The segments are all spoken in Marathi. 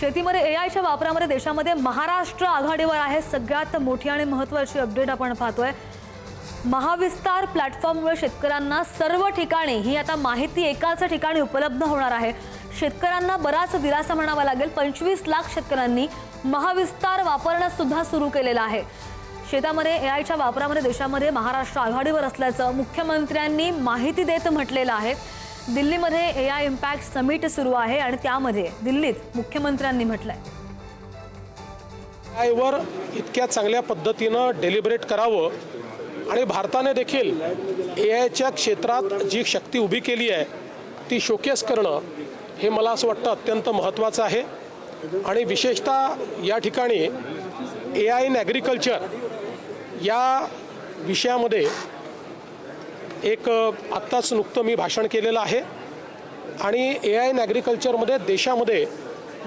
शेतीमध्ये एआयच्या वापरामध्ये देशामध्ये महाराष्ट्र आघाडीवर आहे। सगळ्यात मोठी आणि महत्त्वाची अपडेट आपण पाहतोय। महाविस्तार प्लॅटफॉर्ममुळे शेतकऱ्यांना सर्व ठिकाणी ही आता माहिती एकाच ठिकाणी उपलब्ध होणार आहे। शेतकऱ्यांना बराच दिलासा म्हणावा लागेल। 25 लाख शेतकऱ्यांनी महाविस्तार वापरण्यास सुद्धा सुरू केलेला आहे। शेतामध्ये एआयच्या वापरामध्ये देशामध्ये महाराष्ट्र आघाडीवर असल्याचं मुख्यमंत्र्यांनी माहिती देत म्हटलेलं आहे। दिल्लीमध्ये एआय इम्पॅक्ट समिट सुरू आहे आणि त्यामध्ये दिल्लीत मुख्यमंत्र्यांनी म्हटलंय एआयवर इतक्या चांगल्या पद्धतीनं डेलिब्रेट करावं आणि भारताने देखील एआयच्या क्षेत्रात जी शक्ती उभी केली आहे ती शोकेस करणं हे मला असं वाटतं अत्यंत महत्त्वाचं आहे। आणि विशेषतः या ठिकाणी एआय इन ॲग्रिकल्चर या विषयामध्ये एक आत्ताच नुकतं मी भाषण केलेलं आहे आणि एआय इन ॲग्रिकल्चरमध्ये देशामध्ये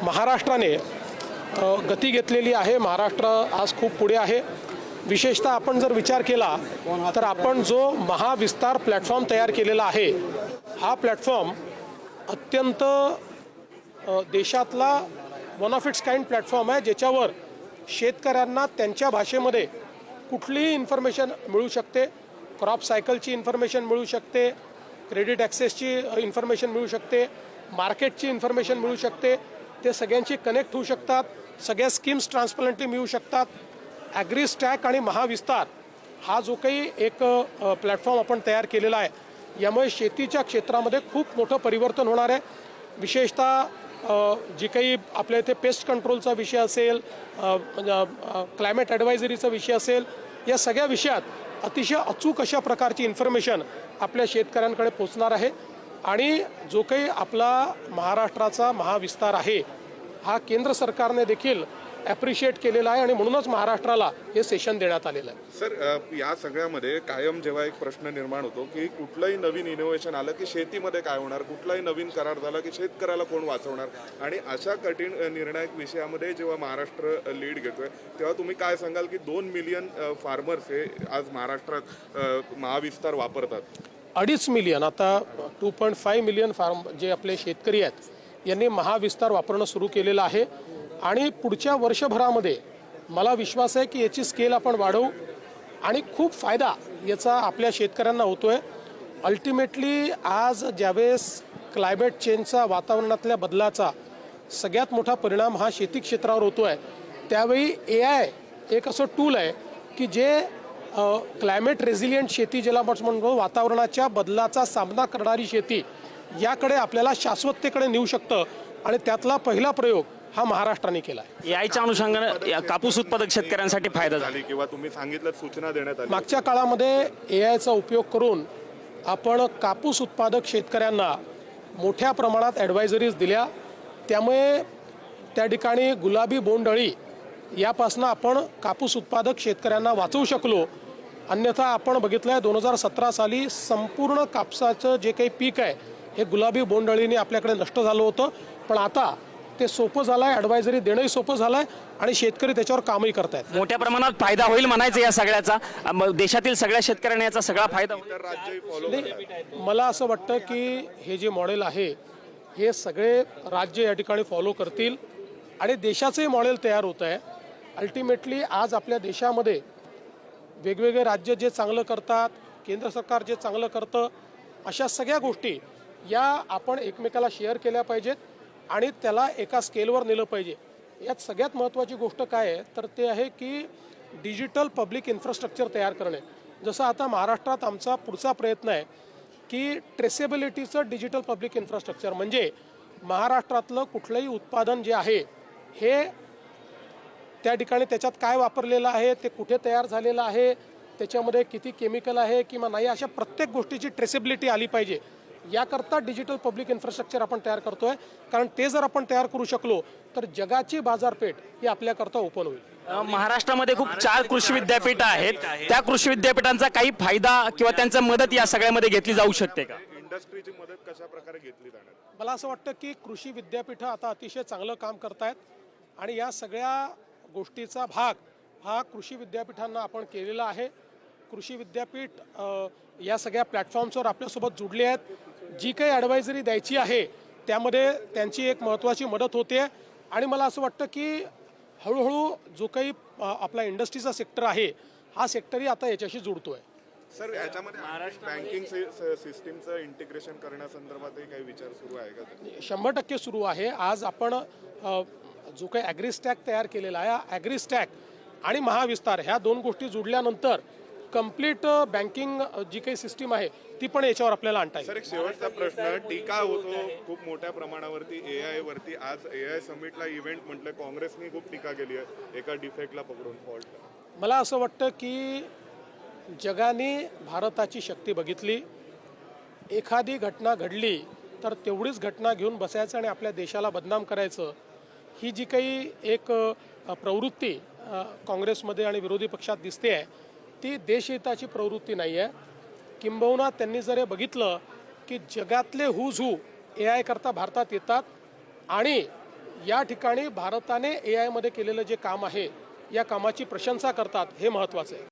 महाराष्ट्राने गती घेतलेली आहे। महाराष्ट्र आज खूप पुढे आहे। विशेषतः आपण जर विचार केला तर आपण जो महाविस्तार प्लॅटफॉर्म तयार केलेला आहे हा प्लॅटफॉर्म अत्यंत देशातला one of its kind platform आहे, ज्याच्यावर शेतकऱ्यांना त्यांच्या भाषेमध्ये कुठलीही इन्फॉर्मेशन मिळू शकते। क्रॉप सायकलची इन्फॉर्मेशन मिळू शकते, क्रेडिट ॲक्सेसची इन्फॉर्मेशन मिळू शकते, मार्केटची इन्फॉर्मेशन मिळू शकते। ते सगळ्यांची कनेक्ट होऊ शकतात, सगळ्या स्कीम्स ट्रान्सपरंटली मिळू शकतात। ॲग्रीस्टॅक आणि महाविस्तार हा जो काही एक प्लॅटफॉर्म आपण तयार केलेला आहे यामुळे शेतीच्या क्षेत्रामध्ये खूप मोठं परिवर्तन होणार आहे। विशेषतः जी काही आपल्या इथे पेस्ट कंट्रोलचा विषय असेल, क्लायमेट ॲडवायझरीचा विषय असेल, या सगळ्या विषयात अतिशय अचूक अशा प्रकारची इन्फॉर्मेशन आपल्या शेतकऱ्यांकडे पोचणार आहे। आणि जो काही आपला महाराष्ट्राचा महाविस्तार आहे हा केंद्र सरकारने देखील ॲप्रिशिएट केलेला आहे आणि म्हणूनच महाराष्ट्राला हे सेशन देण्यात आलेलं आहे। सर, या सगळ्यामध्ये कायम जेव्हा एक प्रश्न निर्माण होतो की कुठलंही नवीन इनोव्हेशन आलं की शेतीमध्ये काय होणार, कुठलाही नवीन करार झाला की शेतकऱ्याला कोण वाचवणार, आणि अशा कठीण निर्णायक विषयामध्ये जेव्हा महाराष्ट्र लीड घेतोय तेव्हा तुम्ही काय सांगाल की 2 मिलियन फार्मर्स हे आज महाराष्ट्रात महाविस्तार वापरतात? 2.5 मिलियन, आता 2.5 मिलियन फार्म जे आपले शेतकरी आहेत यांनी महाविस्तार वापरणं सुरू केलेलं आहे। आणि पुढच्या वर्षभरामध्ये मला विश्वास आहे की याची स्केल आपण वाढवू आणि खूप फायदा याचा आपल्या शेतकऱ्यांना होतोय। अल्टिमेटली आज ज्यावेळेस क्लायमेट चेंजचा, वातावरणातल्या बदलाचा सगळ्यात मोठा परिणाम हा शेती क्षेत्रावर होतोय, त्यावेळी एआय एक असं टूल आहे की जे क्लायमेट रेझिलियंट शेती ज्याला म्हणतो, वातावरणाच्या बदलाचा सामना करणारी शेती याकडे आपल्याला शाश्वततेकडे नेऊ शकतं। आणि त्यातला पहिला प्रयोग हा महाराष्ट्राने केला आहे। एआयच्या अनुषंगाने कापूस उत्पादक शेतकऱ्यांसाठी फायदा झाला किंवा तुम्ही सांगितलं सूचना देण्यात आली? मागच्या काळामध्ये एआयचा उपयोग करून आपण कापूस उत्पादक शेतकऱ्यांना मोठ्या प्रमाणात ॲडवायझरीज दिल्या, त्यामुळे त्या ठिकाणी गुलाबी बोंडअळी यापासून आपण कापूस उत्पादक शेतकऱ्यांना वाचवू शकलो। अन्यथा आपण बघितलं आहे 2017 साली संपूर्ण कापसाचं जे काही पीक आहे हे गुलाबी बोंडअळीने आपल्याकडे नष्ट झालं होतं, पण आता ते सोपं झालं आहे, ॲडवायझरी देणंही सोपं झालं आहे आणि शेतकरी त्याच्यावर कामही करत आहेत। मोठ्या प्रमाणात फायदा होईल म्हणायचं या सगळ्याचा, देशातील सगळ्या शेतकऱ्यांना याचा सगळा फायदा होईल। मला असं वाटतं की हे जे मॉडेल आहे हे सगळे राज्य या ठिकाणी फॉलो करतील आणि देशाचंही मॉडेल तयार होतं आहे। अल्टिमेटली आज आपल्या देशामध्ये वेगवेगळे राज्य जे चांगलं करतात, केंद्र सरकार जे चांगलं करतं, अशा सगळ्या गोष्टी या आपण एकमेकाला शेअर केल्या पाहिजेत आणि त्याला एका स्केलवर नेलं पाहिजे। यात सगळ्यात महत्त्वाची गोष्ट काय आहे तर ते आहे की डिजिटल पब्लिक इन्फ्रास्ट्रक्चर तयार करणे। जसं आता महाराष्ट्रात आमचा पुढचा प्रयत्न आहे की ट्रेसेबिलिटीचं डिजिटल पब्लिक इन्फ्रास्ट्रक्चर, म्हणजे महाराष्ट्रातलं कुठलंही उत्पादन जे आहे हे त्या ठिकाणी त्याच्यात काय वापरलेलं आहे, ते कुठे तयार झालेलं आहे, त्याच्यामध्ये किती केमिकल आहे किंवा नाही, अशा प्रत्येक गोष्टीची ट्रेसेबिलिटी आली पाहिजे। याकरता डिजिटल पब्लिक इन्फ्रास्ट्रक्चर आपण तयार करतोय, कारण ते जर आपण तयार करू शकलो तर जगाची बाजारपेठ ही आपल्याकरता ओपन होईल। महाराष्ट्रामध्ये खूप 4 कृषी विद्यापीठ आहेत, त्या कृषी विद्यापीठांचा काही फायदा किंवा त्यांचा मदत या सगळ्यामध्ये घेतली जाऊ शकते का? इंडस्ट्रीची मदत कशा प्रकारे घेतली जाणार? मला असं वाटतं की कृषी विद्यापीठं आता अतिशय चांगलं काम करतायत आणि या सगळ्या गोष्टीचा भाग हा कृषी विद्यापीठांना आपण केलेला आहे। कृषी विद्यापीठ या सगळ्या प्लॅटफॉर्म्सवर आपल्यासोबत जुडले आहेत। जी काही ॲडवायझरी द्यायची आहे त्यामध्ये त्यांची एक महत्त्वाची मदत होते आणि मला असं वाटतं की हळूहळू जो काही आपला इंडस्ट्रीचा सेक्टर आहे हा सेक्टरही आता याच्याशी जुळतोय. सर याच्यामध्ये बँकिंग सिस्टीमचं इंटिग्रेशन करण्यासंदर्भातही काही विचार सुरू आहे का? 100% सुरू आहे. आज आपण जो काही ॲग्रीस्टॅक तयार केलेला आहे, ॲग्रीस्टॅक आणि महाविस्तार ह्या 2 गोष्टी जुडल्यानंतर कम्प्लीट बँकिंग जी काही सिस्टीम आहे ती पण याच्यावर आपल्याला आणता येईल. सर एक शेवटचा प्रश्न, टीका होतो खूप मोठ्या प्रमाणावरती AI वरती. आज AI समिटला इव्हेंट म्हटलं, काँग्रेसने खूप टीका केली आहे एका डिफेक्टला पकडून, फॉल्टला. मला असं वाटतं की जगाने भारताची शक्ती बघितली. एखादी घटना घडली तर तेवढीच घटना घेऊन बसायचं आणि आपल्या देशाला बदनाम करायचं, ही जी काही एक प्रवृत्ती काँग्रेसमध्ये आणि विरोधी पक्षात दिसते आहे ती देशहिताची प्रवृत्ती नाही आहे. किंबहुना त्यांनी जर हे बघितलं की जगातले हुज हू AI करता भारतात येतात आणि या ठिकाणी भारताने AI मध्ये केलेलं जे काम आहे या कामाची प्रशंसा करतात, हे महत्त्वाचं आहे.